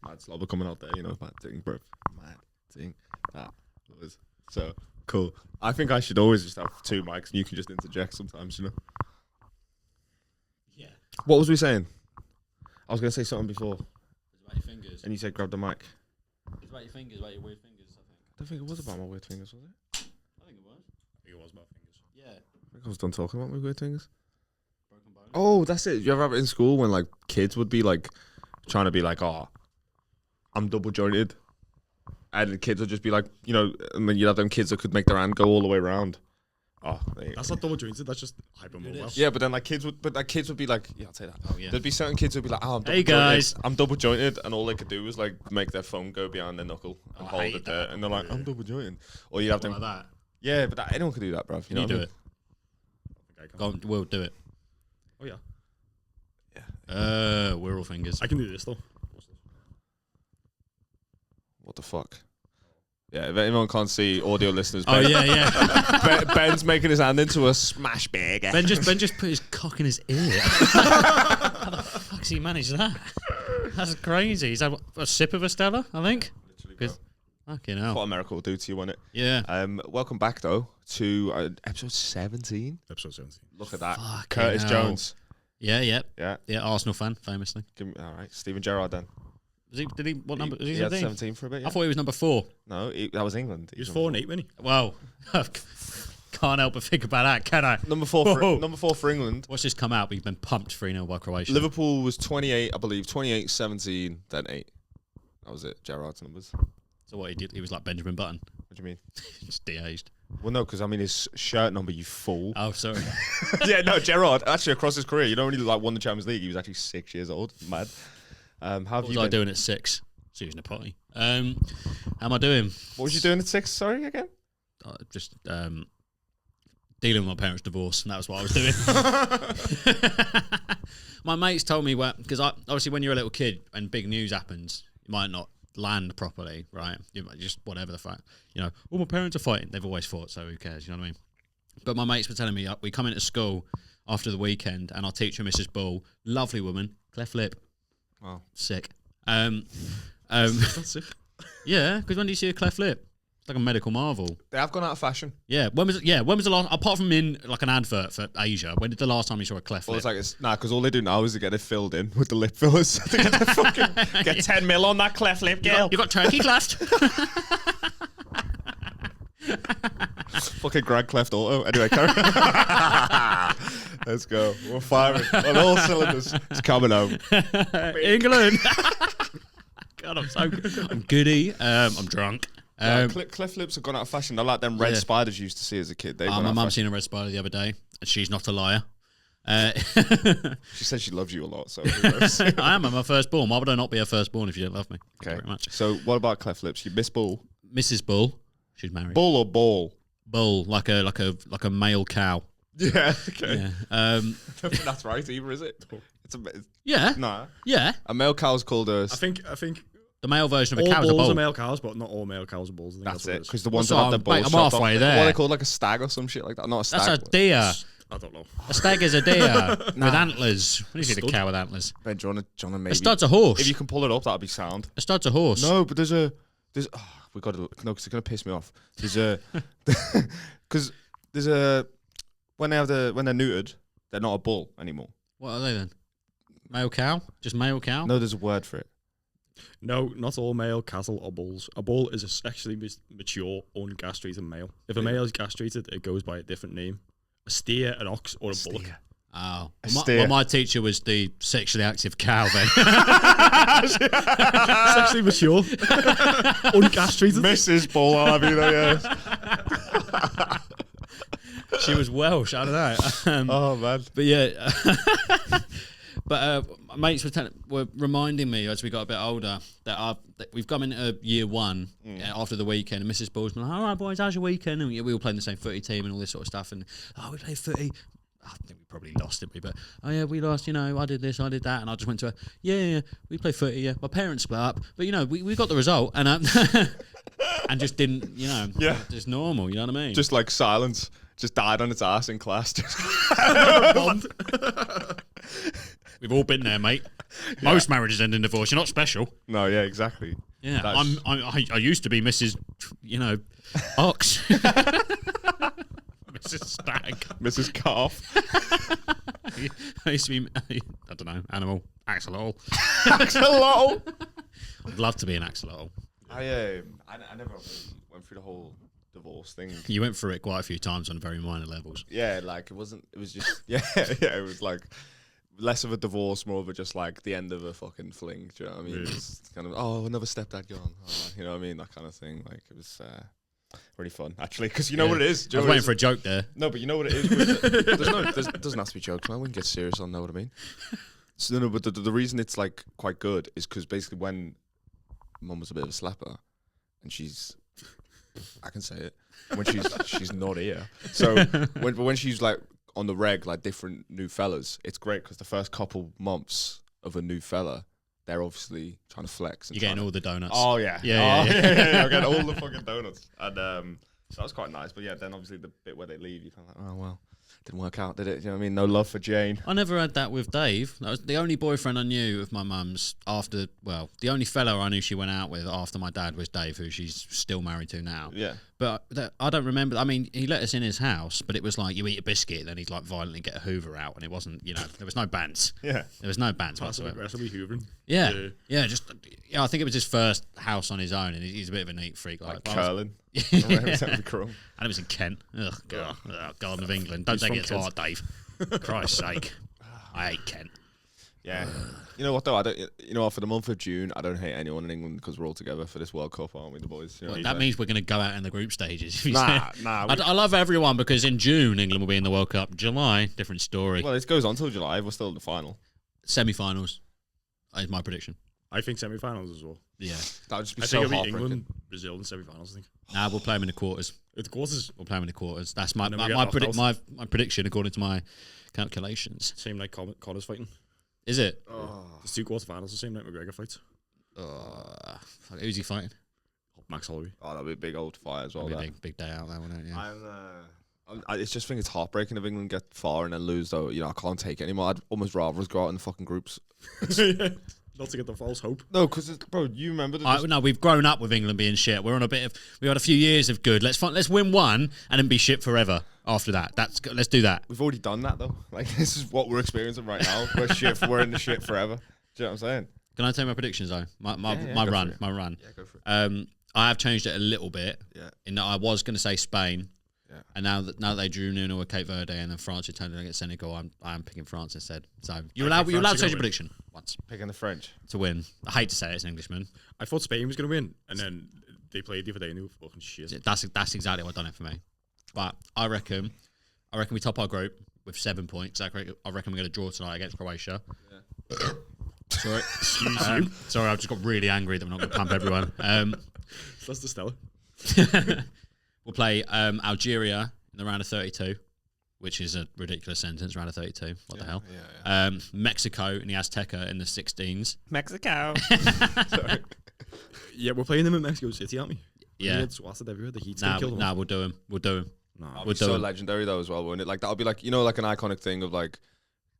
Mad slobber coming out there, you know, mad thing, bro. Mad thing. That was so cool. I think I should always just have two mics and you can just interject sometimes, you know? Yeah. What was we saying? I was going to say something before. It's about your fingers. And you said grab the mic. It's about your fingers, about your weird fingers, I think. I don't think it was about my weird fingers, was it? I think it was. I think it was about fingers. Yeah. I think I was done talking about my weird fingers. Broken bone. Oh, that's it. You ever have it in school when like kids would be like trying to be like, oh, I'm double jointed, and the kids would just be like, you know, and then you'd have them kids that could make their hand go all the way around. Oh, That's not double jointed. That's just hypermobile. yeah, but then like kids would be like, yeah, I'll say that. Oh, yeah. There'd be certain kids who'd be like, oh, I'm double Hey, guys. jointed. I'm double jointed, and all they could do was like make their phone go behind their knuckle and I hold hate it there, that. and they're like, I'm double jointed. Or you'd have them, Like that. yeah, but anyone could do that, bruv. You know You what do I mean? it. I think I Go can. on, Will, do it. Oh yeah. We're all fingers. I can do this though. What the fuck? Yeah, if anyone can't see, audio listeners, Oh, Ben, yeah. Ben's making his hand into a smash burger. Ben just put his cock in his ear. How the fuck's he managed that? That's crazy. He's had a sip of a Stella, I think. Fucking hell. What America will do to you, won't it? Yeah. Welcome back though to episode 17. Episode 17. Look at that, Fucking Curtis hell. Jones. Yeah. Yeah, Arsenal fan, famously. give me, all right. Steven Gerrard then. Did he? What number? Was he He had 17? 17 for a bit. Yeah. I thought he was number 4. No, that was England. He was 4 and 8, wasn't he? Well, can't help but think about that, can I? Number 4 Whoa. number 4 for England. Watch this come out, but he's been pumped 3-0 by Croatia. Liverpool was 28, I believe. 28, 17, then 8. That was it. Gerrard's numbers. What So what he did, he was like Benjamin Button. do you mean? Just de-aged. Well, no, because I mean his shirt number. You fool. Oh, sorry. Yeah, no, Gerrard. Actually, across his career, you don't really like won the Champions League. He was actually 6 years old. Mad. How have What was you I been? doing at 6? So he was in a potty. How am I doing? What was you doing at 6? Sorry, again. Just dealing with my parents' divorce, and that was what I was doing. My mates told me, because obviously when you're a little kid and big news happens, you might not land properly, right? You might just whatever the fact, you know. Well, my parents are fighting. They've always fought, so who cares? You know what I mean? But my mates were telling me we come into school after the weekend, and our teacher, Mrs. Bull, lovely woman, cleft lip, Wow. sick. That's sick. Yeah, because when do you see a cleft lip? It's like a medical marvel. They have gone out of fashion. Yeah, when was the last? Apart from in like an advert for Asia, when did the last time you saw a cleft Well, lip? it's like because all they do now is they get it filled in with the lip fillers. They get, the fucking, get 10 mil on that cleft lip, girl. You got turkey cleft. Fucking Greg Cleft Auto. Anyway, carry on. Let's go. We're firing on all cylinders. It's coming home. England. God, I'm goody. I'm drunk. Cleft lips have gone out of fashion. They're like them red Yeah. spiders you used to see as a kid. They've gone My out of mum fashion. seen a red spider the other day, and she's not a liar. She said she loves you a lot. So I am. I'm her firstborn. Why would I not be her firstborn if you don't love me? Thank you very much. So what about cleft lips? You miss Bull. Mrs. Bull. She's married. Bull or ball? Bull, like a male cow. Yeah. Okay. Yeah. I don't think that's right either, is it? It's Yeah. nah. Yeah. A male cow's called a. I think The male version of a all cow is a bulls bull. are male cows, but not all male cows are bulls. I think That's what it. it is. Because the ones So that have the balls. I'm chopped halfway off. there. What are they called? Like a stag or some shit like that? Not a stag. That's a deer. I don't know. A stag is a deer with antlers. What do you see the Stud. cow with antlers? Ben, do you wanna maybe? A stud's a horse. If you can pull it up, that'd be sound. A stud's a horse. No, but there's we got to no, because it's gonna piss me off. There's a because there's a when they're neutered, they're not a bull anymore. What are they then? Male cow? Just male cow? No, there's a word for it. No, not all male cattle are bulls. A bull is a sexually mature, uncastrated male. If a male is castrated, it goes by a different name. A steer, an ox, or a bullock. Oh. A Well, steer. my teacher was the sexually active cow then. Sexually mature, uncastrated. Mrs. Bull, I'll have you there, yes. She was Welsh, I don't know. Oh man. But yeah, but my mates were reminding me as we got a bit older that we've come into year 1 after the weekend, and Mrs. Bull's been like, all right, boys, how's your weekend? And we were playing the same footy team and all this sort of stuff. And, we played footy. I think we probably lost, didn't we? But, we lost, I did this, I did that. And I just went to her, yeah, we played footy, yeah. My parents split up, but, we got the result. And and just didn't, Yeah. just normal, you know what I mean? Just like silence. just died on its ass in class. We've all been there, mate. Most marriages end in divorce. You're not special. No, yeah, exactly. Yeah, That's- I used to be Mrs. Ox. Mrs. Stag. Mrs. Calf. I used to be, I don't know, animal. Axolotl. Axolotl. I'd love to be an axolotl. I never went through the whole divorce thing. You went through it quite a few times on very minor levels. Yeah, like it was just it was like less of a divorce, more of a just like the end of a fucking fling. Do you know what I mean? It's kind of another stepdad gone. Oh, you know what I mean? That kind of thing. Like it was really fun actually, because you know what it is. I was waiting for a joke there. No, but you know what it is. There doesn't have to be jokes, man. We can get serious on. Know what I mean? So no, but the reason it's like quite good is because basically when Mum was a bit of a slapper, and I can say it, when she's not here. So when she's like on the reg, like different new fellas, it's great because the first couple months of a new fella, they're obviously trying to flex. And You're getting all the donuts. Oh yeah, Yeah. I'm getting all the fucking donuts, and so that was quite nice. But yeah, then obviously the bit where they leave, you kind of like, oh well, didn't work out, did it? You know what I mean? No love for Jane. I never had that with Dave. That was the only boyfriend I knew of my mum's after, the only fella I knew she went out with after my dad was Dave, who she's still married to now. Yeah. But I don't remember. I mean, he let us in his house, but it was like you eat a biscuit, then he'd like violently get a Hoover out, and it wasn't, there was no bands. Yeah. There was no bands whatsoever. Aggressively hoovering. Yeah. I think it was his first house on his own, and he's a bit of a neat freak. Like I was- curling. and And it was in Kent. Ugh, God. Garden of England. Don't He's take from it to heart, Dave. Christ's sake. I hate Kent. Yeah. You know what though? I don't. You know what? For the month of June, I don't hate anyone in England because we're all together for this World Cup, aren't we, the boys? You know what That I'm means we're going to go out in the group stages. if you Nah, say. nah, I love everyone because in June, England will be in the World Cup. July, different story. saying? Well, it goes on till July. We're still in the final. Semi-finals is my prediction. I think semi-finals as well. Yeah. That would just be I so think it'll be heartbreaking. England, Brazil in semi-finals. I think. Now we'll play them in the quarters. Of course, it's We'll play them in the quarters. That's my And then we my, get knocked out. my prediction according to my calculations. same night Connor's fighting. Is it? There's 2 quarterfinals the same night McGregor fights. Who's he fighting? Max Holloway. Oh, that'd be a big old fight as well. That'll be That. a big day out there, wouldn't it? Yeah. I just think it's heartbreaking if England get far and then lose. Though, I can't take it anymore. I'd almost rather us go out in the fucking groups. Not to get the false hope. No, because bro, you remember the No, we've grown up with England being shit. We're on we've had a few years of good. Let's win one and then be shit forever after that. Let's do that. We've already done that though. Like this is what we're experiencing right now. We're in the shit forever. Do you know what I'm saying? Can I tell you my predictions though? My go run. for it. My run. Yeah, go for it. I have changed it a little bit. Yeah. In that I was going to say Spain. Yeah. And now that they drew 0 with Cape Verde and then France returned against Senegal, I'm picking France instead. So you're allowed to France change to your prediction once Picking the French. to win. I hate to say it as an Englishman. I thought Spain was going to win, and then they played the other day and they were fucking shit. That's exactly what done it for me. But I reckon we top our group with 7 points. I reckon we're going to draw tonight against Croatia. Yeah. Sorry, excuse you. Sorry, I've just got really angry that we're not going to pump everyone. That's the Stella. We'll play Algeria in the round of 32, which is a ridiculous sentence. Round of 32. What the hell? Yeah. Mexico in the Azteca in the 16s. Mexico. Yeah, we're playing them in Mexico City, aren't we? Yeah. It's wasted everywhere. The heat's gonna kill them. Nah, we'll do them. We'll do them. Nah. We'll do so 'em. legendary though as well, wouldn't it? Like that'll be like like an iconic thing of like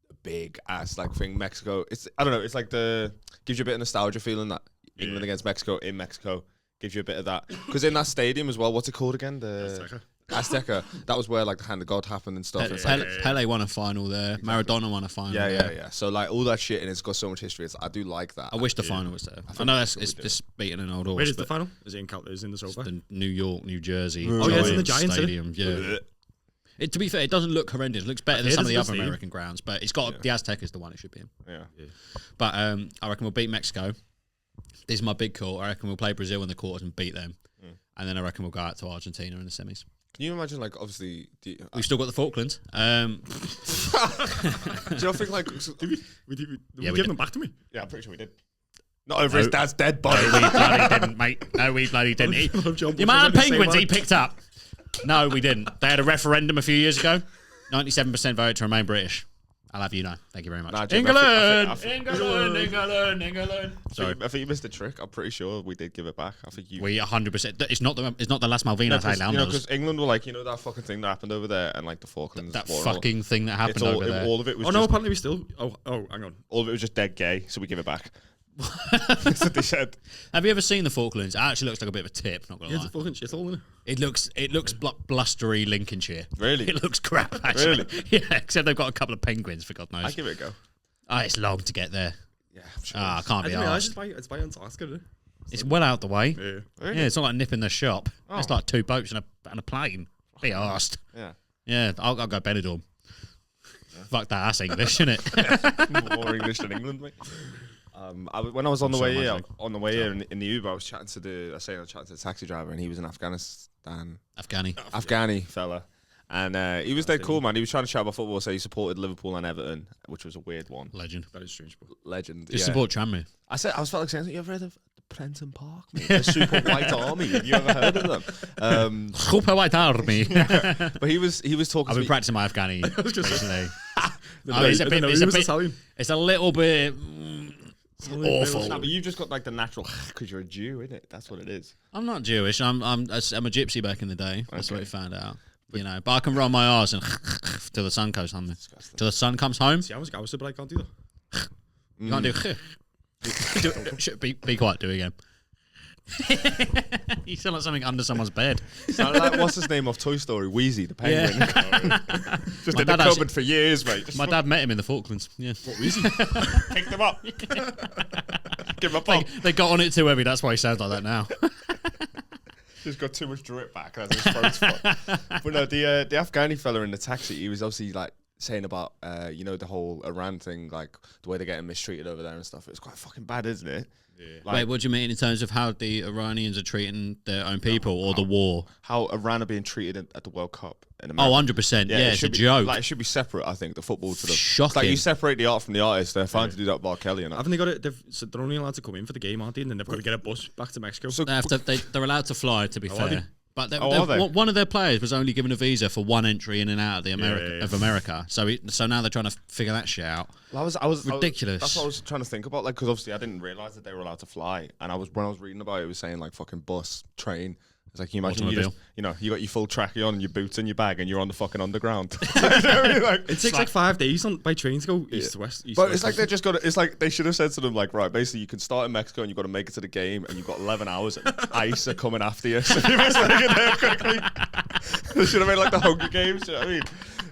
a big ass like thing. Mexico. I don't know. It's like gives you a bit of nostalgia feeling that England against Mexico in Mexico gives you a bit of that because in that stadium as well. What's it called again? The Azteca. That was where like the Hand of God happened and stuff. It's like, Pele won a final there. Maradona won a final there. yeah. So like all that shit and it's got so much history. I do like that. I wish the final was there. I know it's just beating an old horse. Where is the but final? Is it in the sofa? the New York, New Jersey. Oh, yeah, it's in the Giants, Stadium. Yeah. To be fair, it doesn't look horrendous. It looks better than heard some of it's the the other stadium. American grounds, but it's got the Azteca is the one it should be in. Yeah. But I reckon we'll beat Mexico. This is my big call. I reckon we'll play Brazil in the quarters and beat them, and then I reckon we'll go out to Argentina in the semis. Can you imagine like obviously? We've still got the Falklands. Do you not think like? We Yeah, we give them back to me. Yeah, I'm pretty sure we did. Not over his dad's dead body. No, we bloody didn't, mate. No, we bloody didn't. The amount of penguins he picked up. No, we didn't. They had a referendum a few years ago. 97% voted to remain British. I'll have you know. Thank you very much. Nah, Jim, England. Sorry. I think you missed the trick. I'm pretty sure we did give it back. I think you. We 100%. It's not the Las Malvinas Islands. Because England were like, that fucking thing that happened over there, and like the Falklands. That fucking thing that happened over there. All of it was. Oh no! Apparently we still. Oh, hang on. All of it was just dead gay, so we give it back. That's what they said. Have you ever seen the Falklands? It actually looks like a bit of a tip. Not gonna lie. It's a fucking shithole, isn't it? It looks blustery Lincolnshire. Really? It looks crap. Actually. Really? Yeah. Except they've got a couple of penguins. For God knows. I give it a go. It's long to get there. Yeah, I'm sure. I can't be arsed. It's by Antarctica, isn't it? It's well out the way. Yeah. Really? Yeah, it's not like nipping the shop. Oh. It's like 2 boats and a plane. Be arsed. Yeah. Yeah, I'll go Benidorm. Fuck that, that's English, isn't it? More English than England, mate. When I was on the way here, in the Uber, I was chatting to the taxi driver, and he was an Afghani fella, and he was dead cool, man. He was trying to chat about football, so he supported Liverpool and Everton, which was a weird one. Legend. That is strange. But Legend. Just support Tranmere. I felt like saying, you ever heard of the Prenton Park, mate? The Super White Army. Have you ever heard of them? Super White Army. But he was talking. I've to been me. practicing my Afghani recently. It's a little bit awful. No, but you've just got like the natural because you're a Jew, isn't it? That's what it is. I'm not Jewish. I'm a gypsy back in the day. That's what we found out. But I can roll my arse and till the sun comes home. Till the sun comes home. see, I was Gauser, but I can't do that. You can't do. Be quiet. Do it again. You sound like something under someone's bed. Sound like what's his name off Toy Story? Wheezy, the penguin. Just My in the dad cupboard for years, mate. Just My dad met him in the Falklands. Yeah. What Weezy? picked him up. Give him a pump. They got on it too heavy. That's why he sounds like that now. Just got too much drip back. That's his throat's fucked. But no, the Afghani fella in the taxi, he was obviously like saying about the whole Iran thing, like the way they're getting mistreated over there and stuff. It's quite fucking bad, isn't it? Yeah. Like, Wait, what do you mean in terms of how the Iranians are treating their own people or the war? how Iran are being treated at the World Cup in America. Oh, 100%. Yeah, it's a should be, joke. Like, it should be separate, I think, the football to the... Shocking. It's like you separate the art from the artist. They're fine to do that with R. Kelly and that. Haven't they got it? So they're only allowed to come in for the game, aren't they? And then they've got to get a bus back to Mexico. So They're allowed to fly, to be are they? fair. But are they? one of their players was only given a visa for one entry in and out of the America. So now they're trying to figure that shit out. Well, I was Ridiculous. That's what I was trying to think about, like, because obviously I didn't realize that they were allowed to fly, and when I was reading about it, it was saying like fucking bus, train. It's like, can you imagine you got your full trackie on, your boots in your bag, and you're on the fucking underground. It takes like 5 days by train to go east to west. But it's like they just got. It's like they should have said to them, like, right, basically you can start in Mexico and you've got to make it to the game, and you've got 11 hours, and ICE are coming after you. So you must get there quickly. They should have made like the Hunger Games. You know what I mean?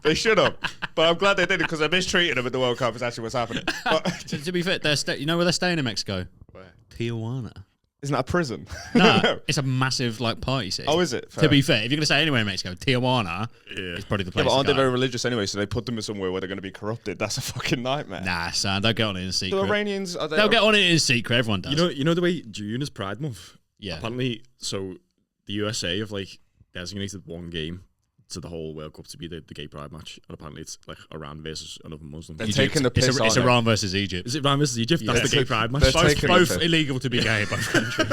They should have, but I'm glad they did it because they mistreated them at the World Cup. Is actually what's happening. But to be fair, you know where they're staying in Mexico? Where? Tijuana. Isn't that a prison? No, it's a massive like party city. Oh, is it? To be fair, if you're going to say anywhere in Mexico, Tijuana is probably the place. Yeah, but aren't to they go. very religious anyway? So they put them in somewhere where they're going to be corrupted. That's a fucking nightmare. Nah, son, they'll get on it in secret. The Iranians, They'll get on it in secret. Everyone does. You know the way June is Pride Month. Yeah. Apparently, so the USA have like designated one game to the whole World Cup to be the gay pride match, and apparently it's like Iran versus another Muslim. They're taking the piss. It's Iran versus Egypt. Is it Iran versus Egypt? That's the gay pride match. Both illegal to be gay in both countries.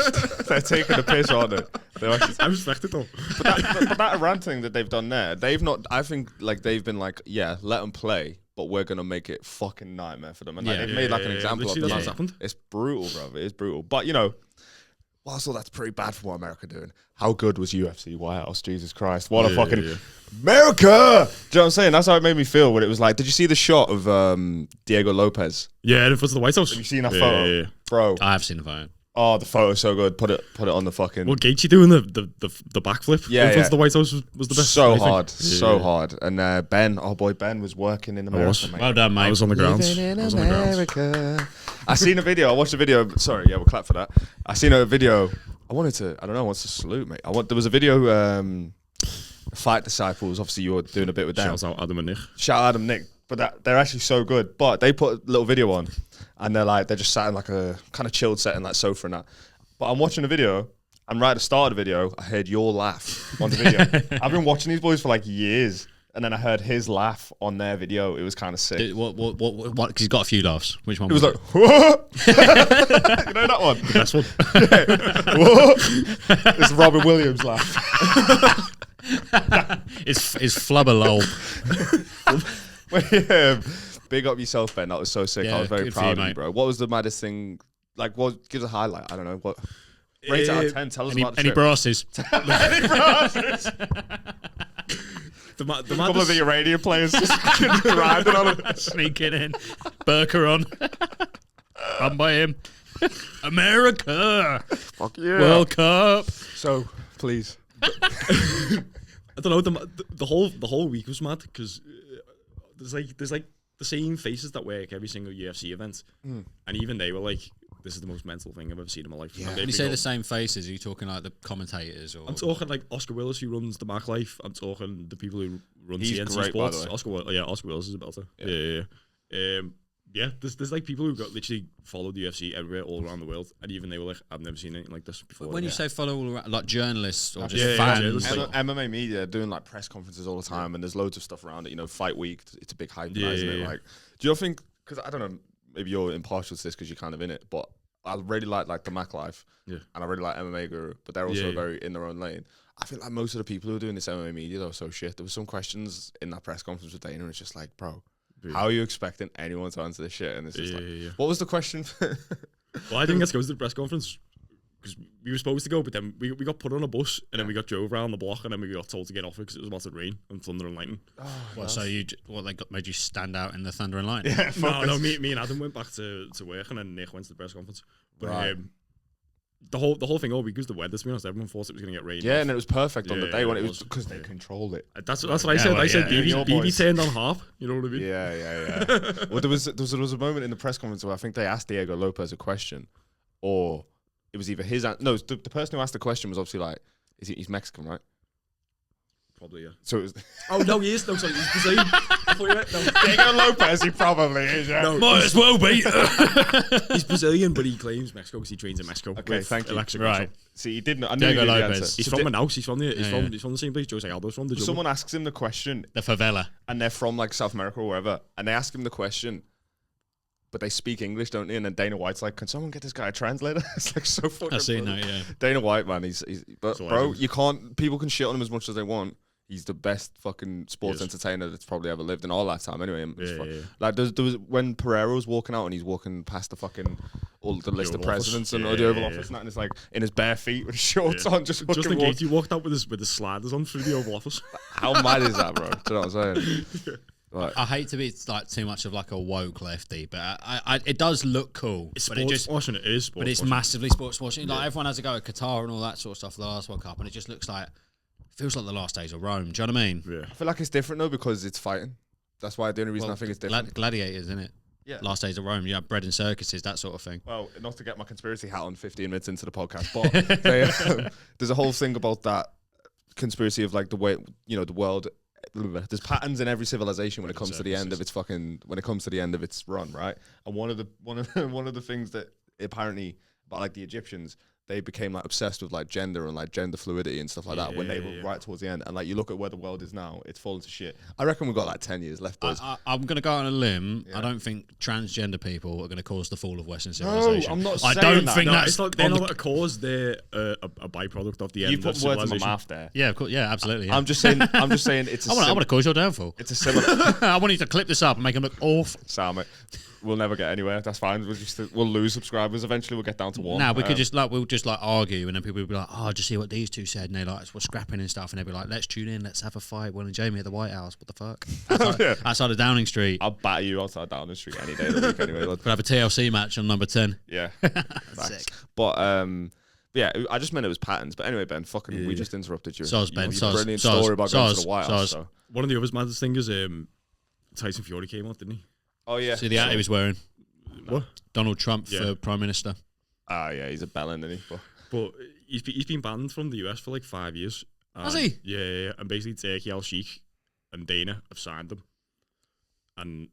They're taking the piss, aren't they? They're actually, I respect it though. but that Iran thing that they've done there, they've not. I think like they've been like, yeah, let them play, but we're gonna make it fucking nightmare for them. And like, they've made like an example of literally them. that's happened. It's brutal, bro. It is brutal. But you know, whilst all that's pretty bad for what America doing, how good was UFC White House? Jesus Christ, what a fucking America! Do you know what I'm saying? That's how it made me feel when it was like, did you see the shot of Diego Lopez? Yeah, in front of the White House. Have you seen that photo? Bro. I have seen the photo. Oh, the photo's so good. Put it on the fucking... Well, Gaethje doing the backflip in front of the White House was the best. So hard. So hard. And Ben, oh boy, Ben was working in America, mate. Well done, mate. I was on the grounds. I seen a video. I watched a video. Sorry, yeah, we'll clap for that. I seen a video. I wanted to to salute, mate. There was a video, Fight Disciples. Obviously, you were doing a bit with them. Shouts out Adam and Nick. Shout out Adam and Nick. But they're actually so good. But they put a little video on, and they're just sat in like a kind of chilled setting, like sofa and that. But I'm watching the video, and right at the start of the video, I heard your laugh on the video. I've been watching these boys for like years, and then I heard his laugh on their video. It was kind of sick. What? Because he's got a few laughs. Which one? It was like, what? You know that one? The best one. What? It's Robin Williams laugh. It's flubber lol. Big up yourself, Ben. That was so sick. Yeah, I was very good for proud you, of you, mate. bro. What was the maddest thing? Like, what gives a highlight? I don't know. What rate it out of 10? Tell us about the Any trip. brasses? Any brasses? The A couple of maddest, the Iranian players just grinding on him. Sneaking in. Burqa on. Run by him. America. Fuck yeah. World Cup. So, please. I don't know. The whole week was mad because there's like the same faces that work every single UFC event, and even they were like, "This is the most mental thing I've ever seen in my life." Yeah. When you say the same faces, are you talking like the commentators? Or I'm talking like Oscar Willis, who runs the Mac Life. I'm talking the people who run He's CNC great, by Sports. the way. Oscar Willis is a belter. Yeah. There's like people who got literally followed the UFC everywhere, all around the world, and even they were like, "I've never seen anything like this before." when you say follow all around, like journalists or just Yeah, fans, journalists, like- MMA media doing like press conferences all the time, and there's loads of stuff around it. You know, Fight Week, it's a big hype, now, isn't it? Yeah. Like, do you think? Because I don't know, maybe you're impartial to this because you're kind of in it, but I really like the Mac Life, Yeah. and I really like MMA Guru, but they're also Yeah. very in their own lane. I feel like most of the people who are doing this MMA media though are so shit. There was some questions in that press conference with Dana, and it's just like, bro, how are you expecting anyone to answer this shit? And it's just like, what was the question? Well, I didn't get to go to the press conference because we were supposed to go, but then we got put on a bus and then we got drove around the block and then we got told to get off it because it was about to rain and thunder and lightning. Well, so made you stand out in the thunder and lightning? Yeah, No, me and Adam went back to work and then Nick went to the press conference. But Right. the whole thing all week was the weather. To be honest, everyone thought it was going to get rain. Yeah, and it was perfect on the Yeah, day when it it was was. because they controlled it. That's what I Yeah, said. well, I said yeah, your BB boys. turned on half. You know what I mean? Yeah. Well, there was a moment in the press conference where I think they asked Diego Lopez a question, or it was either his no, the person who asked the question was obviously like, he's Mexican, right? Probably, yeah. So it was Oh, no, he is. No, sorry, he's Brazilian. I thought you meant, no. Diego Lopez. He probably is. Yeah. No, Might as well be. he's Brazilian, but he claims Mexico because he trains in Mexico. Okay, with thank you. Alexa Right. Grasso. See, he didn't. I knew Diego he knew the Lopez. answer. He's So from Manaus. He's from Yeah. the same place Jose Aldo's from. The jungle. someone asks him the question, The favela. and they're from like South America or wherever, and they ask him the question, but they speak English, don't they? And then Dana White's like, "Can someone get this guy a translator?" It's like so fucking. I've seen funny. that, yeah. Dana White, man, he's but So bro, legend. you can't. People can shit on him as much as they want. He's the best fucking sports He is. entertainer that's probably ever lived in our lifetime. Anyway, It's Yeah, yeah. like there was when Pereira was walking out and he's walking past the fucking all the list of Oval Office. presidents and Yeah, the Oval yeah, Office, yeah. and it's like in his bare feet with his shorts on, just Justin fucking walk. Gaethje walked out with his sliders on through the Oval Office. How mad is that, bro? Do you know what I'm saying? Like, I hate to be like too much of like a woke lefty, but I it does look cool. It's but it sports just washing. It is sports but it's washing. massively sports washing. Like everyone has to go at Qatar and all that sort of stuff for the last World Cup, and it just looks like feels like the last days of Rome. Do you know what I mean? Yeah. I feel like it's different though because it's fighting. That's why the only reason I think it's different. Gladiators, isn't it? Yeah. Last days of Rome. You have bread and circuses, that sort of thing. Well, not to get my conspiracy hat on 15 minutes into the podcast, but there's a whole thing about that conspiracy of like the way, you know, the world. There's patterns in every civilization when it comes to the end of its run, right? And one of the things that apparently about like the Egyptians, they became like obsessed with like gender and like gender fluidity and stuff like that when they were right towards the end. And like you look at where the world is now, it's fallen to shit. I reckon we've got like 10 years left, boys. I'm going to go on a limb. Yeah. I don't think transgender people are going to cause the fall of Western No, civilization. I'm not I saying don't that. think No, that's It's not, they're on the- not a cause. They're a byproduct of the end You of put words in my civilization. mouth there. Yeah, of course. Yeah, absolutely. Yeah. I'm just saying it's a I want to cause your downfall. it's a similar I want you to clip this up and make them look awful. Sam, mate. We'll never get anywhere. That's fine. We'll lose subscribers. Eventually, we'll get down to one. Now we could we'll just argue, and then people would be like, "Oh, just see what these two said," and they like we're scrapping and stuff, and they'd be like, "Let's tune in, let's have a fight." Will and Jamie at the White House. What the fuck? Outside of Downing Street. I'll batter you outside down the street any day of the week. Anyway, We'll have a TLC match on number 10. yeah. Sick. But yeah, I just meant it was patterns. But anyway, Ben, fucking, we just interrupted you. Soz, Ben, You soz, brilliant soz, story about going to soz, the White House. soz. So. One of the other maddest things is Tyson Fury came out, didn't he? Oh yeah. See the hat he was wearing. What? Donald Trump Yeah. for Prime Minister. Ah yeah, he's a bellend, isn't he? But he's been banned from the US for like 5 years. Has he? Yeah. And basically Turkey Al Sheikh and Dana have signed him. And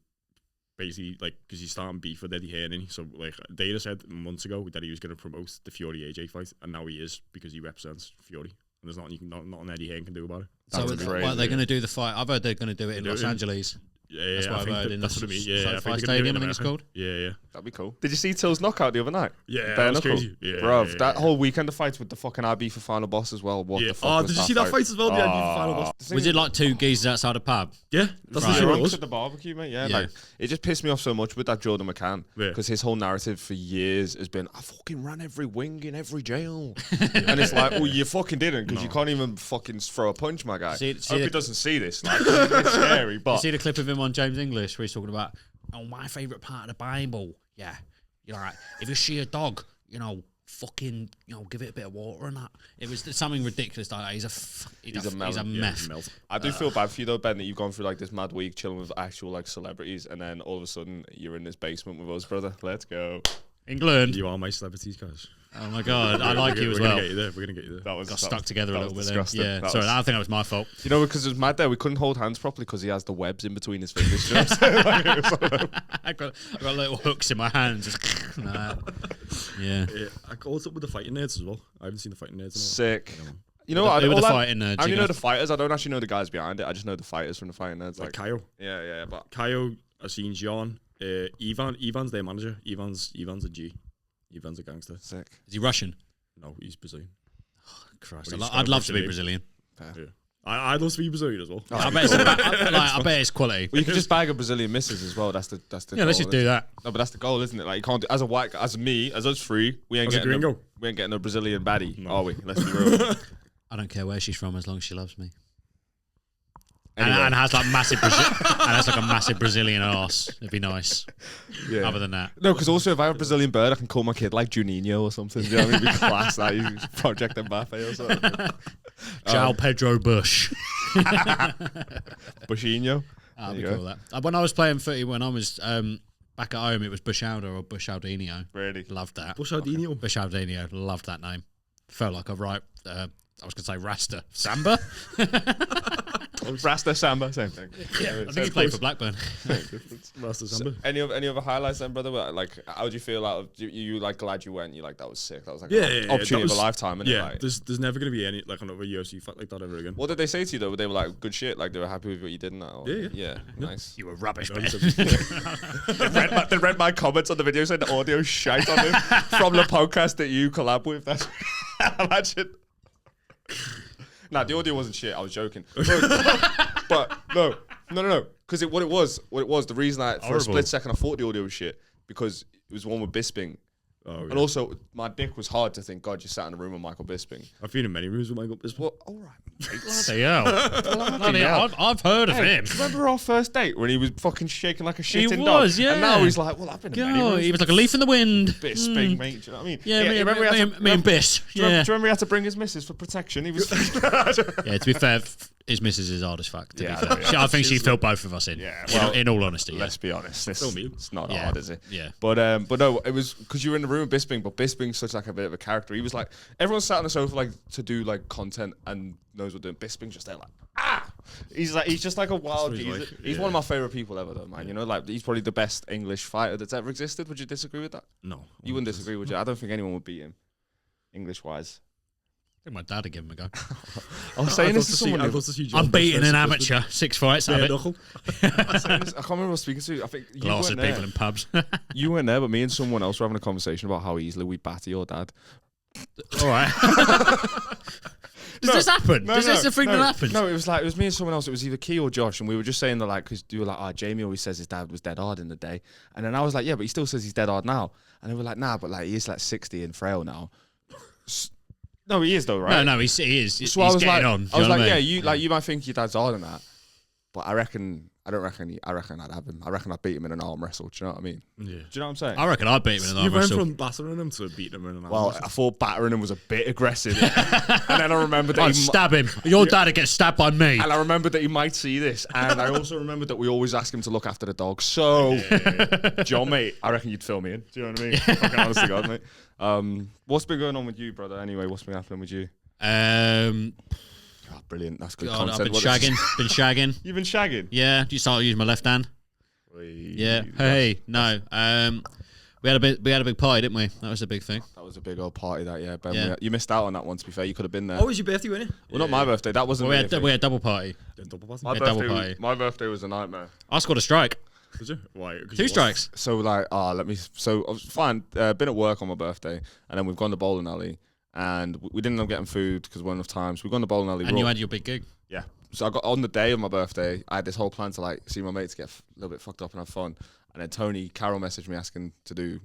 basically, like, because he's starting beef with Eddie Hearn, so like Dana said months ago that he was going to promote the Fury AJ fight, and now he is because he represents Fury. And there's nothing Eddie Hearn can do about it. So That's what crazy. are they going to do the fight? I've heard they're going to do it in Do Los it in- Angeles. Yeah, That's I what I've think heard in that's the what I mean. Yeah, Sci-Fi I think they're gonna do it Stadium, in I think it's America. called. Yeah. That'd be cool. Did you see Till's knockout the other night? Yeah, Bare that was knuckle. crazy. Yeah, Bruv, yeah, that yeah. whole weekend of fights with the fucking IB for final boss as well. What Yeah. the fuck Oh, was did you that see that fight? fight as well? The IB for final boss. Was it like two geezers outside a pub? Yeah, that's Right. the show it Drunks was. at the barbecue, mate. Yeah, Yeah. like it just pissed me off so much with that Jordan McCann Yeah. because his whole narrative for years has been, I fucking ran every wing in every jail, and it's like, well, you fucking didn't because you can't even fucking throw a punch, my guy. See Hope he doesn't see this. Like, it's scary, You but see the clip of him on James English where he's talking about, oh, my favourite part of the Bible. Yeah. You know, like, if you see a dog, you know, fucking, you know, give it a bit of water and that. It was something ridiculous like that. He's a melon. mess. I do feel bad for you though, Ben, that you've gone through like this mad week chilling with actual like celebrities, and then all of a sudden you're in this basement with us, brother. Let's go. England. You are my celebrities, guys. Oh my god, I like you as well. We're gonna get you there. We're gonna get you there. That was Got stuck together a that little was bit there. disgusting. Yeah, That sorry, was- I don't think that was my fault. You know, because it was mad there, we couldn't hold hands properly because he has the webs in between his fingers. You know what I'm saying? Like, it was I got little hooks in my hands. Just, nah. Yeah. Yeah, I caught up with the fighting nerds as well. I haven't seen the fighting nerds in a while. sick. Yeah, man. You know what? Who were the all fighting nerds? I only You know know- the fighters. I don't actually know the guys behind it. I just know the fighters from the fighting nerds. Like Like, Kaio. yeah, but Kaio, I've seen John. Ivan's their manager. Ivan's a G. Ivan's a gangster. sick. Is he Russian? No, he's Brazilian. Christ, Well, he's I'd love to be Brazilian. Brazilian. Yeah. I'd love to be Brazilian as well. I bet it's I bet it's quality. Well, you can just bag a Brazilian misses as well. That's the Yeah, let's goal, just do that. No, but that's the goal, isn't it? Like you can't do, as a white, as me, as us three, we ain't As a getting no, gringo. we ain't getting no Brazilian baddie, No. are we? Let's be real. I don't care where she's from as long as she loves me. Anyway. And has like massive, and has like a massive Brazilian ass. It'd be nice. Yeah. Other than that, No, because also if I have a Brazilian bird, I can call my kid like Juninho or something. You know what I mean? Be class that he's Project Mbappe or something. João Pedro Bush. Bushinho. That'd There be you cool. That when I was playing footy, when I was back at home, it was Bushaldor or Bushaldinho. Really? Loved that. Bushaldinho. Bushaldinho. Loved that name. Felt like a right. I was gonna say Rasta Samba. Rasta Samba, same thing. I think he played for Blackburn. Master Samba. Any other highlights then, brother? Like, how would you feel? Like, you like glad you went? You like that was sick. That was like Yeah, an yeah, yeah, opportunity that of a was- lifetime. Isn't Yeah, it? Like, there's never gonna be any like another UFC fight like that ever again. what did they say to you though? They were like good shit. Like they were happy with what you did and that. Or, Yeah. Nice. You were rubbish, man. They read my comments on the video saying the audio shite on him from the podcast that you collab with. That's imagine. Nah, the audio wasn't shit. I was joking. But no. Because what it was, the reason for a Horrible. split second I thought the audio was shit because it was one with Bisping. Oh, yeah. And also, my dick was hard to think, God, you sat in a room with Michael Bisping. I've been in many rooms with Michael Bisping. Well, all right. Bloody hell. Bloody hell. I've heard of him. Remember our first date when he was fucking shaking like a shitting was, dog? yeah. And now he's like, well, I've been in many God, rooms he was like a leaf in the wind. Bisping, mate. Do you know what I mean? Yeah, me remember he had to- and Biss. Do you Yeah. remember he had to bring his missus for protection? He was. Yeah, to be fair, his missus is hard as fuck. To Yeah, be fair. I think she filled both of us in. Yeah, In- well, in all honesty. Yeah. Let's be honest. Still me. It's not Yeah. hard, is it? Yeah. But no, it was because you were in the room with Bisping, but Bisping's such like a bit of a character. He was like, everyone sat on the sofa like to do like content and knows what doing. Bisping's just there like, he's just like a wild That's what he's geezer. like, He's yeah. one of my favorite people ever, though, man. You know, like he's probably the best English fighter that's ever existed. Would you disagree with that? No, You wouldn't disagree, would you? I don't think anyone would beat him, English wise. I think my dad would give him a go. I was saying this to someone. I'd love to see John I'm beating versus an Bisping. amateur. 6 fights. Have Bare it. knuckle. I can't remember who I was speaking to. I think you Glasses weren't there. people in pubs. You weren't there, but me and someone else were having a conversation about how easily we batter your dad. All right. Does this happen? Does this a thing that happens? No, it was me and someone else. It was either Key or Josh, and we were just saying that like, because you were like, Jamie always says his dad was dead hard in the day, and then I was like, yeah, but he still says he's dead hard now, and they were like, nah, but like he is like 60 and frail now. No, he is though, right? No, he is. So He's I was getting like, on. Do I you was know like, what I yeah, mean? you might think your dad's harder than that, but I don't reckon I'd have him. I reckon I'd beat him in an arm wrestle. Do you know what I mean? Yeah. Do you know what I'm saying? I reckon I'd beat him in an You arm went wrestle. from battering him to beating him in an arm Well, wrestle. I thought battering him was a bit aggressive, and then I remembered that I'd he stab him. Your dad would get stabbed by me. And I remembered that he might see this. And I also remembered that we always ask him to look after the dog. So, John, mate, I reckon you'd fill me in. Do you know what I mean? Fucking honest to God, mate. What's been going on with you, brother? Anyway, what's been happening with you? Oh, brilliant. That's good God, I've content. been shagging. You've been shagging? Yeah. Do you start using my left hand? Yeah. Hey. No. We had a big party, didn't we? That was a big thing. That was a big old party. That Ben. Yeah. You missed out on that one. To be fair, you could have been there. Oh, it was your birthday, wasn't it? Well, not my birthday. That wasn't. Well, we had double party. Double party. My Yeah, double birthday. party. My birthday was a nightmare. I scored a strike. Did you? Why? 2 strikes. So like, So I was fine. Been at work on my birthday, and then we've gone to bowling alley, and we didn't end up getting food because we weren't enough time. So we've gone to bowling alley. And you had your big gig. Yeah. So I got on the day of my birthday. I had this whole plan to like see my mates get a little bit fucked up and have fun. And then Tony Carroll messaged me asking to do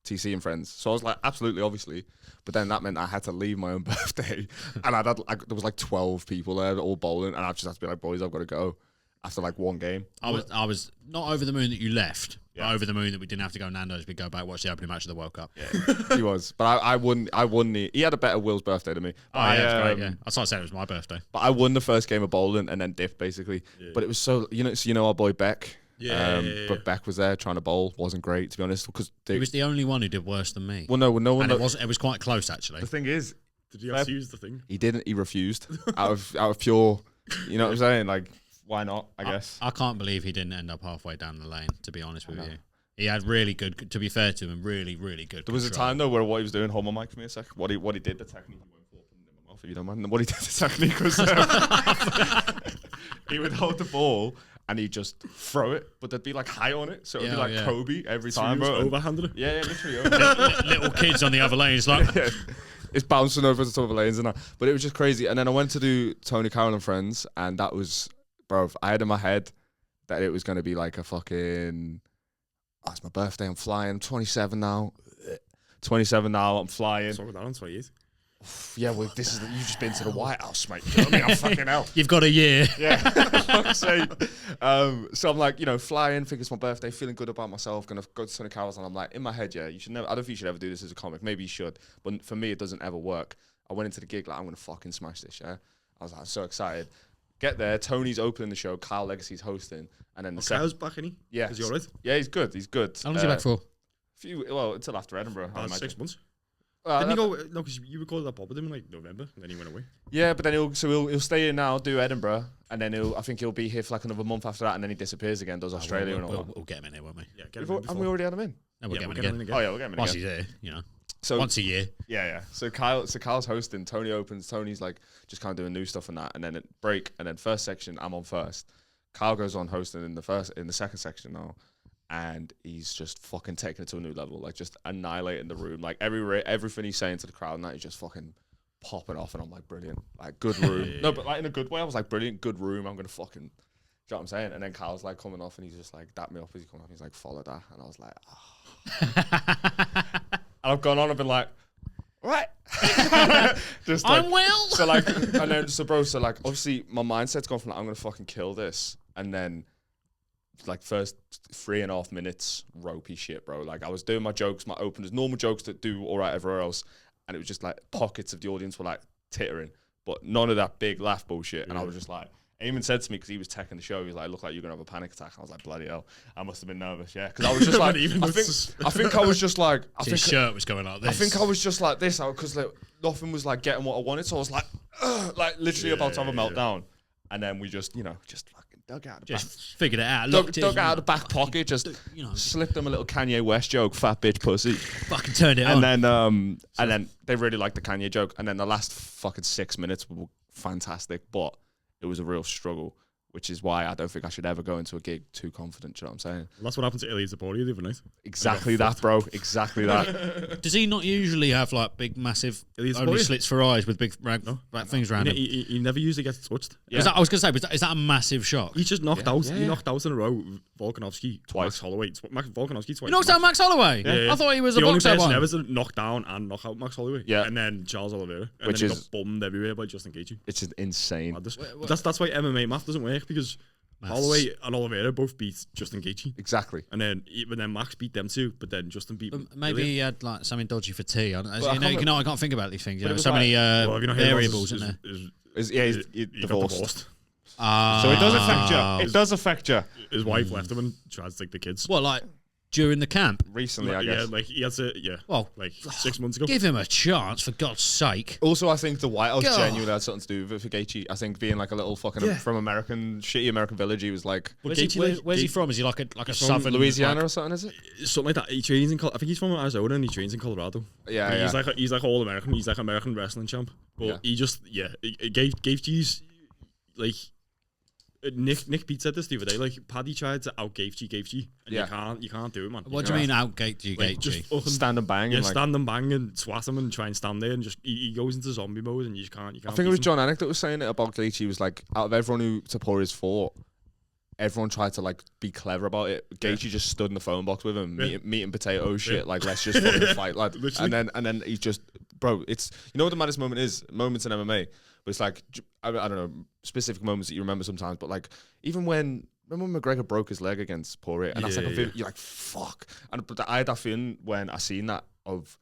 TC and friends. So I was like, absolutely, obviously. But then that meant I had to leave my own birthday, and there was like 12 people there, all bowling, and I just had to be like, boys, I've got to go after like one game. I was not over the moon that you left, Yeah. but over the moon that we didn't have to go Nando's. We go back watch the opening match of the World Cup. Yeah, he was, but I won. He had a better Will's birthday than me. Oh yeah, it was great. Yeah, I started saying it was my birthday. But I won the first game of bowling and then dipped basically. Yeah. But it was so our boy Beck. Yeah. But Beck was there trying to bowl. Wasn't great, to be honest, because He was the only one who did worse than me. Well, no one. And it was quite close actually. The thing is, Did you have to use the thing? he didn't. He refused out of pure. You know what I'm saying? Like, why not? I guess. I can't believe he didn't end up halfway down the lane. To be honest with you, he had really good. To be fair to him, really good. There was a time though where what he was doing. Hold my mic for me a sec. What he did, the technique. He went for putting it in my mouth, if you don't mind. What he did, the technique was he would hold the ball and he'd just throw it, but there'd be like high on it, so it'd be like Kobe every time. So overhanded it. Yeah, literally. Little kids on the other lane. It's like Yeah. It's bouncing over the top of the lanes and that. But it was just crazy. And then I went to do Tony Carroll and Friends, and that was, bro, I had in my head that it was going to be like a fucking, it's my birthday, I'm flying, I'm 27 now. 27 now, I'm flying. So we're down on 28. Yeah, well, you've just been to the White House, mate. You know what I mean? I'm fucking hell. you've got a year. Yeah. Fuck's sake. So I'm like, flying, think it's my birthday, feeling good about myself, gonna go to Tony Carroll's, and I'm like, in my head, you should never, I don't think you should ever do this as a comic. Maybe you should, but for me, it doesn't ever work. I went into the gig like, I'm gonna fucking smash this, yeah? I was like, I'm so excited. Get there, Tony's opening the show, Kyle Legacy's hosting, and then the Kyle's back, isn't he? Yeah. Is he alright? Yeah, he's good. How long is he back for? Until after Edinburgh, I imagine. 6 months. Well, Didn't he go? No, because you recorded that Bob with him in like November, and then he went away. Yeah, but then he'll stay here now, do Edinburgh, and then I think he'll be here for like another month after that, and then he disappears again, does Australia and all that. We'll get him in here, won't we? Yeah, get him And we already had him in. No, we'll Yeah, get we'll him get in him in again. again. Oh yeah, we'll get him in Once again. he's here, So once a year. Yeah. So Kyle's hosting. Tony opens. Tony's like just kind of doing new stuff and that, and then it break, and then first section I'm on first. Kyle goes on hosting in the second section now, and he's just fucking taking it to a new level, like just annihilating the room, like everything he's saying to the crowd, and that he's just fucking popping off, and I'm like, brilliant, like good room. No, but like in a good way. I was like, brilliant, good room. I'm gonna fucking, do you know what I'm saying? And then Kyle's like coming off, and he's just like dapped me up as he coming off. He's like, follow that, and I was like, and I've gone on. I've been like, right. Just like, I'm Will. So like, and then so like, obviously my mindset's gone from like, I'm gonna fucking kill this, and then like first 3.5 minutes ropey shit, bro. Like I was doing my jokes, my openers, normal jokes that do all right everywhere else, and it was just like pockets of the audience were like tittering, but none of that big laugh bullshit. And I was just like, Eamon said to me, because he was teching the show, he was like, look like you're gonna have a panic attack. I was like, bloody hell, I must have been nervous, yeah, because I was just like, I think I was just like, His shirt was going like this. I think I was just like this, because like nothing was like getting what I wanted, so I was like literally about to have a meltdown, and then we just just fucking dug out the back. Just figured it out. Dug out of the back pocket, just slipped them a little Kanye West joke, fat bitch pussy, fucking turned it on. and then they really liked the Kanye joke, and then the last fucking 6 minutes were fantastic, but it was a real struggle, which is why I don't think I should ever go into a gig too confident. Do you know what I'm saying? Well, that's what happened to Ilya Zaporia the other night. Exactly that, bro. Exactly that. Does he not usually have like big, massive, Ilya only Zaporia? slits for eyes with big things around him? He never usually gets touched. Yeah. I was going to say, but is that a massive shock? He just knocked out. Yeah, He yeah. knocked out in a row. Volkanovski Twice. Max Holloway. Volkanovski twice. You knocked out Max Holloway? Yeah. I thought he was a the only boxer person one. ever to knock down and knock out Max Holloway. Yeah. And then Charles Oliveira. And Which then he is- got bummed everywhere by Justin Gaethje. It's just insane. Madness. But that's why MMA math doesn't work, because Holloway and Oliveira both beat Justin Gaethje. Exactly. And then Max beat them two, but then Justin beat Maybe Ilya. he had like something dodgy for tea. I I can't think about these things. But it There's was so many Well, have you not heard about variables his- in there. his- He's he got divorced. So So it does affect you. It does affect you. His wife left him and tried to take the kids. What, like during the camp. Recently, I guess. Yeah, like he had to. Yeah. Well, like 6 months ago. give him a chance, for God's sake. Also, I think the White House God. genuinely had something to do with it for Gaethje. I think being like a little fucking from shitty American village, he was like Where's he from? Is he like a southern Louisiana or something? Is it? something like that. He trains in. I think he's from Arizona and he trains in Colorado. Yeah, And he's like all American. He's like American wrestling champ. But he just Gaethje's like. Nick Pete said this the other day. Like Paddy tried to out Gaethje, and you can't do it, man. What do you mean out Gaethje? Like, just fucking stand and bang. Yeah, and like, stand and bang and swat him and try and stand there and just he goes into zombie mode and you just can't. I think it was John Anik that was saying it about Gaethje. He was like, out of everyone who Taporia's fought, everyone tried to like be clever about it. Gaethje just stood in the phone box with him, meat and potato shit. Like, let's just fucking fight, lad. And then he's just, bro. It's, you know what the maddest moment is? Moments in MMA, but it's like, I don't know, specific moments that you remember sometimes. But like, even remember when McGregor broke his leg against Poirier, and that's like a feeling, you're like, fuck. And but I had that feeling when I seen that of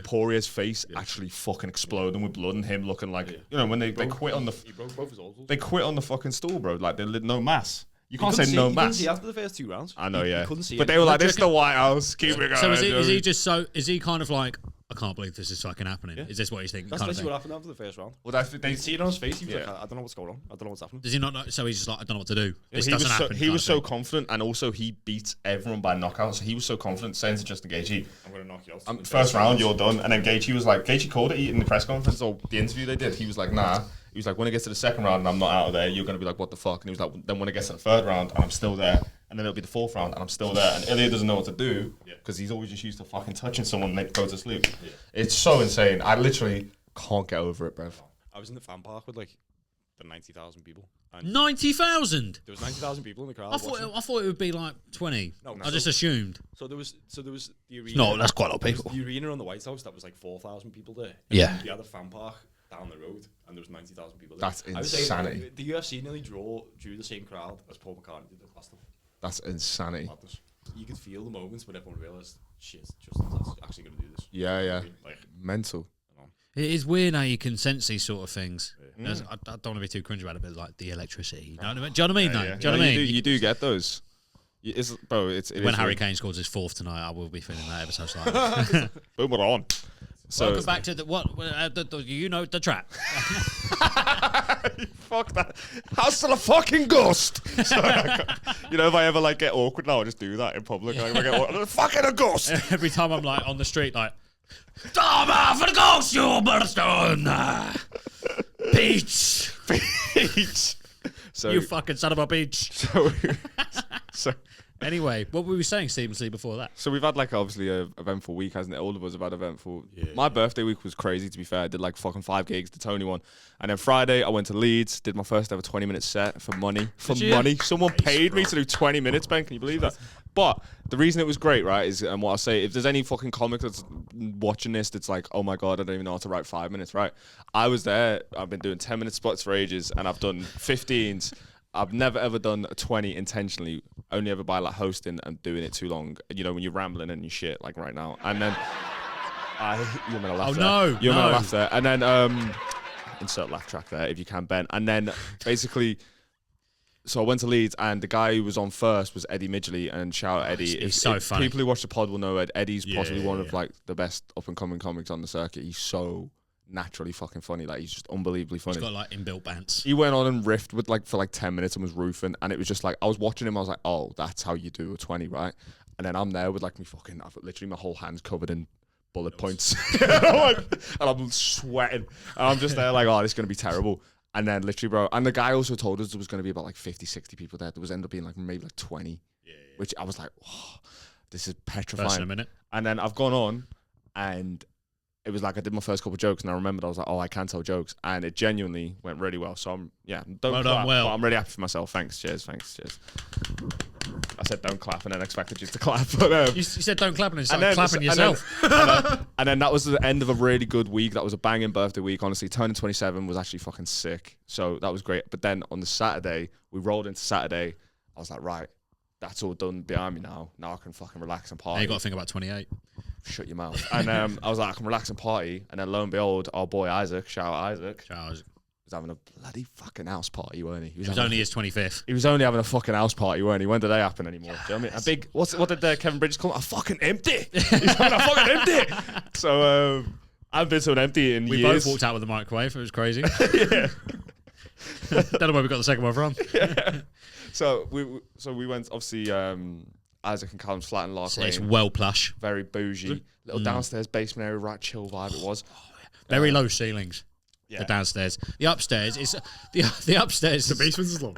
Poirier's face actually fucking exploding with blood and him looking like, you know, when they quit on the, he broke both his ulcers. They quit on the fucking stool, bro. Like they lit no mass. You can't say no no mass. see after the first 2 rounds. I know, yeah. Couldn't see but it. they were like, this is the White House. Keep it going. So is he just so? Is he kind of like, I can't believe this is fucking happening? Yeah. Is this what he's thinking? That's kind of literally thing? what happened after the first round. Well, You they see it on his face. He was Yeah. like, I don't know what's going on. I don't know what's happening. Does he not know? So he's just like, I don't know what to do. This he was doesn't so, happen. he kind was of so thing. confident, and also he beat everyone by knockout. So he was so confident, saying to Justin Gaethje, I'm gonna knock you out. first round, you're done. And then Gaethje was like, Gaethje called it in the press conference or the interview they did. He was like, nah. He was like, when it gets to the second round and I'm not out of there, you're going to be like, what the fuck? And he was like, then when it gets to the third round and I'm still there, and then it'll be the fourth round and I'm still there. And Ilya doesn't know what to do because he's always just used to fucking touching someone and they go to sleep. Yeah. It's so insane. I literally can't get over it, bruv. I was in the fan park with like the 90,000 people. 90,000. There was 90,000 people in the crowd. I thought it would be like 20. No, I just assumed. So there was the arena. No, that's quite a lot of people. The arena on the White House that was like 4,000 people there. Yeah. The other fan park down the road, and there was 90,000 people there. That's insanity. The UFC nearly drew the same crowd as Paul McCartney did last time. That's insanity. Madness. You could feel the moments when everyone realised, shit, Justin's actually going to do this. Yeah. Like, Mental. It is weird how you can sense these sort of things. I don't want to be too cringe about it, but like the electricity. You know what I mean? Do you know what I mean? Yeah. Do you know what I mean? You do get those. Bro, when Harry Kane scores his 4th tonight, I will be feeling that ever so slightly. Boom, we're on. So Welcome back to the trap. fuck that. How's the fucking ghost? Sorry, you know, if I ever like get awkward now, I just do that in public. Like, if I get awkward, fucking a ghost. Every time I'm like on the street, like, Dama for the ghost, you Butterstone. Peach. Peach. So You fucking son of a peach. so Anyway, what were we saying, Stephen C, before that? So we've had like obviously a eventful week, hasn't it? All of us have had eventful. My birthday week was crazy, to be fair. I did like fucking 5 gigs, the Tony one. And then Friday I went to Leeds, did my first ever 20-minute set for money. Someone paid me to do 20 minutes, Ben. Can you believe that? But the reason it was great, right, is, and what I'll say, if there's any fucking comic that's watching this that's like, oh my God, I don't even know how to write 5 minutes, right? I was there, I've been doing 10-minute spots for ages, and I've done 15s. I've never ever done a 20 intentionally, only ever by like hosting and doing it too long. You know, when you're rambling and you shit like right now. And then you're gonna laugh there. You're gonna laugh there. And then insert laugh track there if you can, Ben. And then basically, so I went to Leeds and the guy who was on first was Eddie Midgley, and shout out Eddie. He's so funny. People who watch the pod will know Eddie's possibly one of like the best up and coming comics on the circuit. He's so naturally fucking funny. Like, he's just unbelievably funny. He's got like inbuilt bants. He went on and riffed with like for like 10 minutes and was roofing, and it was just like, I was watching him, I was like, oh, that's how you do a 20, right? And then I'm there with like I've got literally my whole hands covered in bullet points. and I'm sweating. And I'm just there like, oh, this is going to be terrible. And then literally, bro, and the guy also told us there was going to be about like 50, 60 people there. There was ended up being like maybe like 20, which I was like, oh, this is petrifying. First in a minute. And then I've gone on, and it was like I did my first couple of jokes, and I remembered I was like, oh, I can tell jokes, and it genuinely went really well. So don't clap, but I'm really happy for myself. Thanks, cheers. I said don't clap, and then expected you to clap. But you said don't clap, and you started clapping yourself. And then that was the end of a really good week. That was a banging birthday week. Honestly, turning 27 was actually fucking sick. So that was great. But then on the Saturday, we rolled into Saturday. I was like, right, that's all done behind me now. Now I can fucking relax and party. Now you got to think about 28. Shut your mouth. And I was like, I can relax and party. And then lo and behold, our boy Isaac, shout out Isaac. Charles. was having a bloody fucking house party, weren't he? It was only his 25th. He was only having a fucking house party, weren't he? When did they happen anymore? Do you know what I mean? A big, what did Kevin Bridges call it? A fucking empty. He's having a fucking empty. So, I've been to an empty in We years. both walked out with a microwave. It was crazy. Yeah. Don't know where we got the second one from. Yeah. So we went, obviously, Isaac and Callum's flat in Lark So it's Lane. well plush. Very bougie. Little downstairs basement area, right chill vibe it was. Very low ceilings. Yeah. The downstairs. The upstairs is the upstairs. The basement's is low.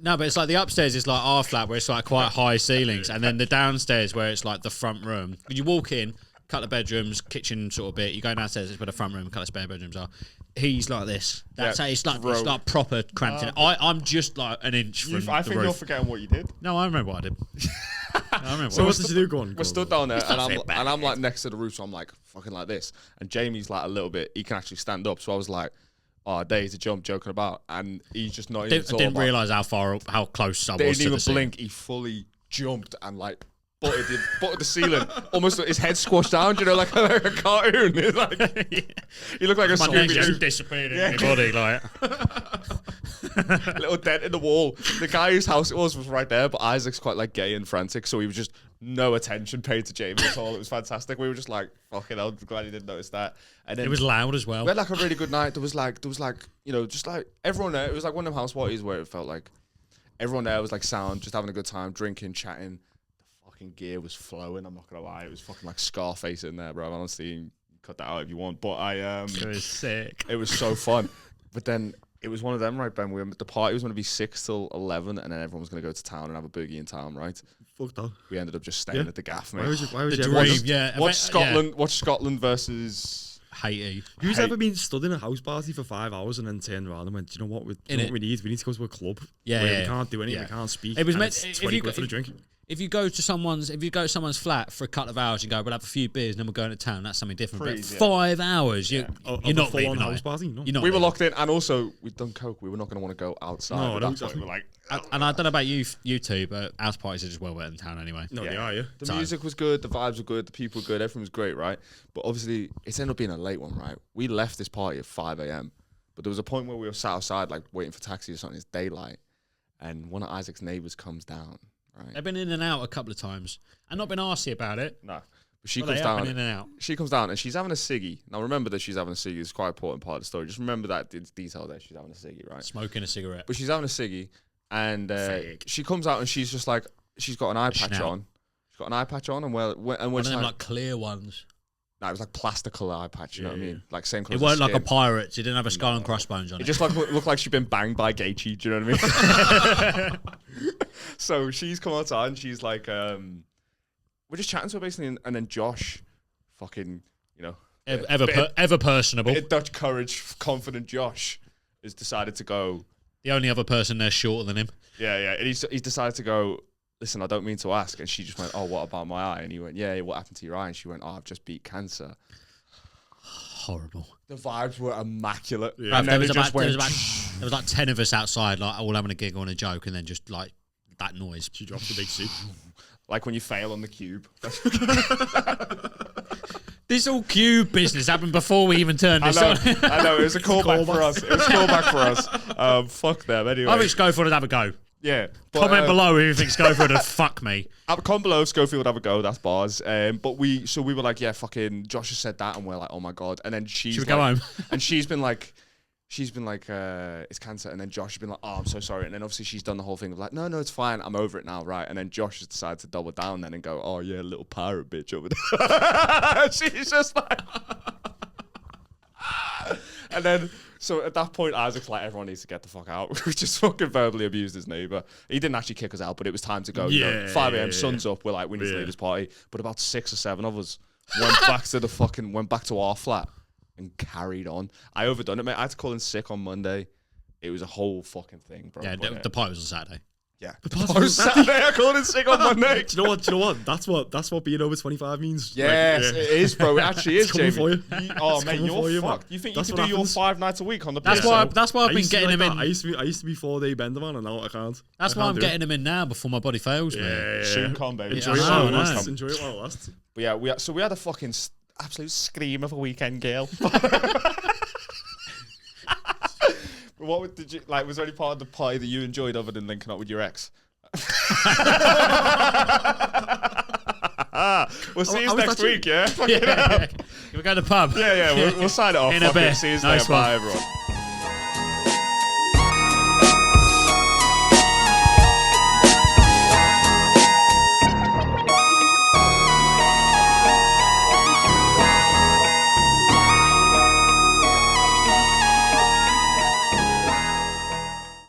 No, but it's like the upstairs is like our flat where it's like quite high ceilings, and then the downstairs where it's like the front room. You walk in, couple of bedrooms, kitchen sort of bit. You go downstairs, it's where the front room, couple of spare bedrooms are. He's like this. That's Yeah, how it's like proper cramped in. I'm just like an inch from I the think you're roof. forgetting what you did. No, I remember what I did. I remember. So what what did you do? Go on. We're stood down there, and fit back. I'm like next to the roof, so I'm like fucking like this. And Jamie's like a little bit, he can actually stand up. So I was like, oh, days to jump, joking about. And he's just not even I didn't realise how close I was They to didn't even the ceiling. blink. He fully jumped and like butted the ceiling. Almost his head squashed down, you know, like a cartoon. It's like, he looked like a My legs just Scooby-Doo. disappeared in my body, like. Little dent in the wall. The guy whose house it was right there, but Isaac's quite like gay and frantic, so he was just no attention paid to Jamie at all. It was fantastic. We were just like, fucking hell, glad he didn't notice that. And then It was loud as well. we had like a really good night. There was like, you know, just like everyone there. It was like one of them house parties where it felt like everyone there was like sound, just having a good time, drinking, chatting. The fucking gear was flowing. I'm not gonna lie, it was fucking like Scarface in there, bro. Honestly, you can cut that out if you want. But It was sick. it was so fun. But then it was one of them, right, Ben? The party was going to be 6 till 11, and then everyone was going to go to town and have a boogie in town, right? Fuck that. We ended up just staying Yeah. at the gaff, Why mate. was The you dream, yeah. Watch Scotland versus. Haiti. Who's Hey. ever been stood in a house party for 5 hours and then turned around and went, do you know what? We need? We need to go to a club. Yeah, where yeah, we can't do anything. yeah. We can't speak. It was and meant- it's if 20 you quid got- for the drink. If you go to someone's flat for a couple of hours and go, we'll have a few beers and then we'll go into town, that's something different. Freeze, But yeah. 5 hours, you're not full leaving. on are house you? party. No. You're not. We were leaving. locked in, and also we'd done coke. We were not going to want to go outside. No, at no, that point. exactly. We were like, And I don't know about you two, but house parties are just well better in town anyway. No, Yeah. they are, yeah. the So- music was good, the vibes were good, the people were good, everything was great, right? But obviously, it's ended up being a late one, right? We left this party at 5 a.m., but there was a point where we were sat outside, like waiting for taxis or something. It's daylight, and one of Isaac's neighbors comes down, right? They've been in and out a couple of times and not been arsy about it. No, but she But they comes have down. been in and out. She comes down and she's having a ciggy. Now remember that she's having a ciggy. It's quite an important part of the story. Just remember that detail there. She's having a ciggy, right? Smoking a cigarette. But she's having a ciggy, and Fake. she comes out and she's just like, she's got an eye patch snout. on. She's got an eye patch on, and when One of she's them like, like clear ones. no, it was like plastic colour eye patch. You know what I Yeah. mean? Like same colour. It weren't like a pirate's. It didn't have a skull and crossbones on It it. just like looked like she'd been banged by Gaethje. Do you know what I mean? So she's come outside and she's like, we're just chatting to her basically, and then Josh, fucking, you know, Ever personable. bit of Dutch courage, confident Josh, has decided to go. The only other person there shorter than him. Yeah, and he's decided to go. Listen, I don't mean to ask, and she just went, "Oh, what about my eye?" And he went, "Yeah, what happened to your eye?" And she went, "Oh, I've just beat cancer." Horrible. The vibes were immaculate, Yeah. and There then was, it just about, there, was went. about, there was like 10 of us outside, like all having a giggle and a joke, and then just like that noise. She dropped a big suit. Like when you fail on the cube. This all cube business happened before we even turned I this know, on. I know. It was a callback for us. It was a callback for us. Fuck them. Anyway. I think Schofield would have a go. Yeah. But, Comment below if you think Schofield would fuck me. Comment below if Schofield have a go. That's bars. But we were like, yeah, fucking Josh has said that, and we're like, oh my god. And then she's Should we like, go home? and she's been like, it's cancer. And then Josh has been like, oh, I'm so sorry. And then obviously she's done the whole thing of like, no, it's fine. I'm over it now, right? And then Josh has decided to double down then and go, oh yeah, little pirate bitch over there. She's just like. And then, so at that point, Isaac's like, everyone needs to get the fuck out. We just fucking verbally abused his neighbour. He didn't actually kick us out, but it was time to go. You know, 5 a.m., sun's up. We're like, we need to leave this party. But about 6 or 7 of us went back to our flat and carried on. I overdone it, mate. I had to call in sick on Monday. It was a whole fucking thing, bro. Yeah, But, the party was on Saturday. yeah. The party Oh, was Saturday, I called in sick on Monday. Do you know what? That's what being over 25 means. Yes, Like, yeah. it is, bro. It actually is, It's coming Jamie. for you. Oh, It's mate, coming for you're you, man. fucked. You think That's you can what do your happens. 5 nights a week on the That's PSL? why I've been used to be getting like him that. in. I used to be 4-day bender man, and now I can't. That's I why can't I'm do getting him in now before my body fails me. Yeah. Soon come, baby. Enjoy Yeah, it I while it know. lasts. Enjoy it while it lasts. But yeah, we had a fucking absolute scream of a weekend, girl. What did you like? Was there any part of the party that you enjoyed other than linking up with your ex? We'll see you next week, yeah? Yeah. We'll go to the pub. Yeah, we'll sign it off. In a bit. See you Nice later. Bye, one. everyone.